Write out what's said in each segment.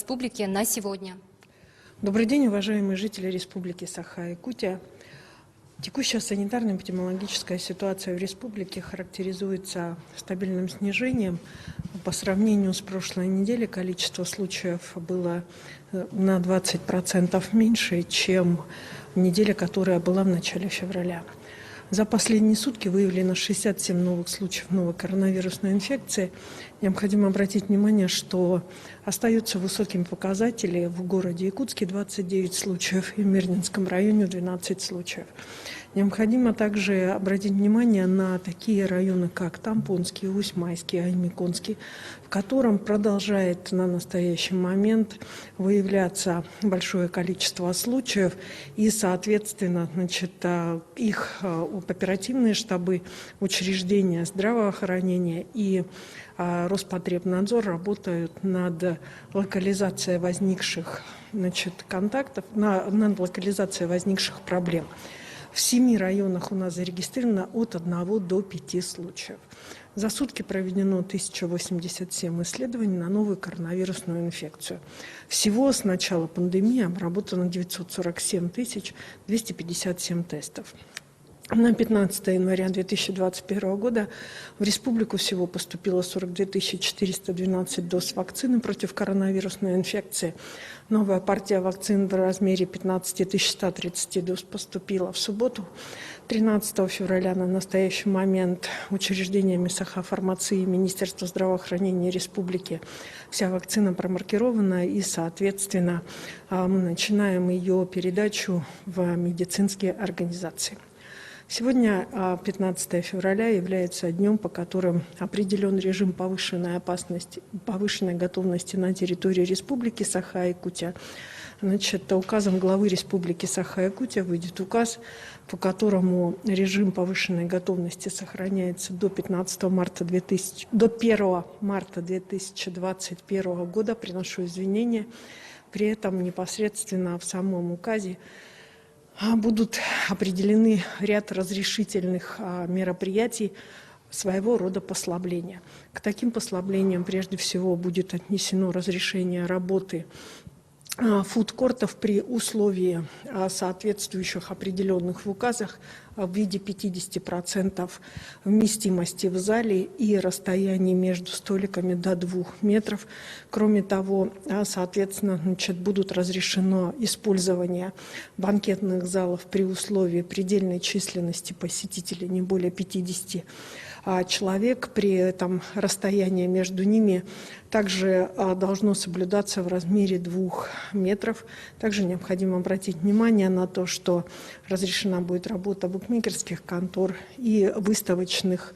республики на сегодня. Добрый день, уважаемые жители Республики Саха-Якутия. Текущая санитарно-эпидемиологическая ситуация в республике характеризуется стабильным снижением. По сравнению с прошлой неделей количество случаев было на 20% меньше, чем неделя, которая была в начале февраля. За последние сутки выявлено 67 новых случаев новой коронавирусной инфекции. Необходимо обратить внимание, что остаются высокими показатели в городе Якутске 29 случаев и в Мирнинском районе 12 случаев. Необходимо также обратить внимание на такие районы, как Тампонский, Усть-Майский, Аймиконский, в котором продолжает на настоящий момент выявляться большое количество случаев, и, соответственно, их оперативные штабы, учреждения здравоохранения и Роспотребнадзор работают над локализацией возникших контактов, над локализацией возникших проблем. В 7 районах у нас зарегистрировано от 1 до 5 случаев. За сутки проведено 1087 исследований на новую коронавирусную инфекцию. Всего с начала пандемии обработано 947 257 тестов. На 15 января 2021 года в республику всего поступило 42 412 доз вакцины против коронавирусной инфекции. Новая партия вакцин в размере 15 130 доз поступила в субботу, 13 февраля. На настоящий момент учреждениями Саха-фармации и Министерства здравоохранения республики вся вакцина промаркирована, и, соответственно, мы начинаем ее передачу в медицинские организации. Сегодня, 15 февраля, является днем, по которым определен режим повышенной готовности на территории Республики Саха-Якутия. Указом главы Республики Саха-Якутия выйдет указ, по которому режим повышенной готовности сохраняется до 1 марта 2021 года. Приношу извинения. При этом непосредственно в самом указе будут определены ряд разрешительных мероприятий, своего рода послабления. К таким послаблениям прежде всего будет отнесено разрешение работы фудкортов при условии соответствующих определенных в указах в виде 50% вместимости в зале и расстояние между столиками до 2 метров. Кроме того, соответственно, будут разрешено использование банкетных залов при условии предельной численности посетителей не более 50 человек. При этом расстояние между ними также должно соблюдаться в размере 2 метров. Также необходимо обратить внимание на то, что разрешена будет работа букмекерских контор и выставочных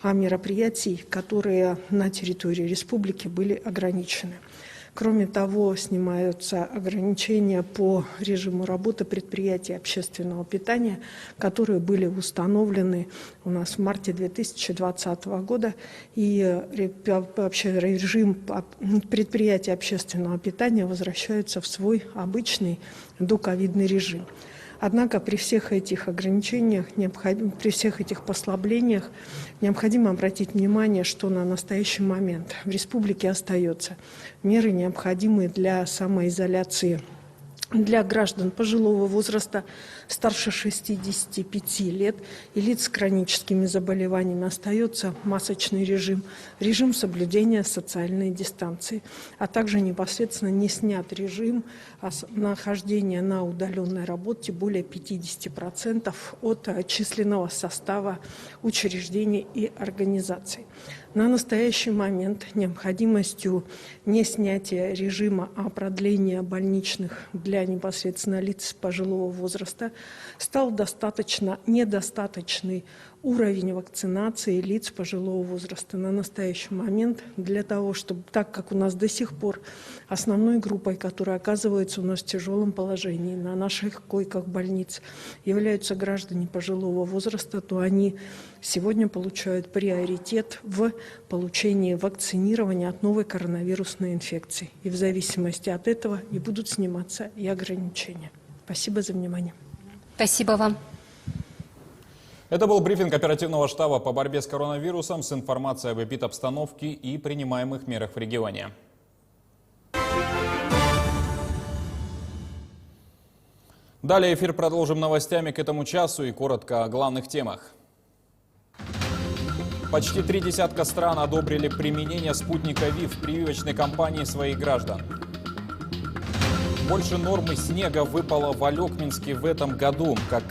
мероприятий, которые на территории республики были ограничены. Кроме того, снимаются ограничения по режиму работы предприятий общественного питания, которые были установлены у нас в марте 2020 года. И вообще режим предприятий общественного питания возвращается в свой обычный доковидный режим. Однако при всех этих ограничениях, при всех этих послаблениях необходимо обратить внимание, что на настоящий момент в республике остаются меры, необходимые для самоизоляции для граждан пожилого возраста старше 65 лет и лиц с хроническими заболеваниями. Остается масочный режим, режим соблюдения социальной дистанции, а также непосредственно не снят режим нахождения на удаленной работе более 50% от численного состава учреждений и организаций. На настоящий момент необходимостью не снятия режима, а продления больничных для непосредственно лиц пожилого возраста стал недостаточный уровень вакцинации лиц пожилого возраста на настоящий момент для того, чтобы, так как у нас до сих пор основной группой, которая оказывается у нас в тяжелом положении на наших койках больниц, являются граждане пожилого возраста, то они сегодня получают приоритет в получении вакцинирования от новой коронавирусной инфекции. И в зависимости от этого и будут сниматься и ограничения. Спасибо за внимание. Спасибо вам. Это был брифинг оперативного штаба по борьбе с коронавирусом с информацией об эпидобстановке и принимаемых мерах в регионе. Далее эфир продолжим новостями к этому часу и коротко о главных темах. Почти 3 десятка стран одобрили применение спутника ВИ в прививочной кампании своих граждан. Больше нормы снега выпало в Алекминске в этом году. Как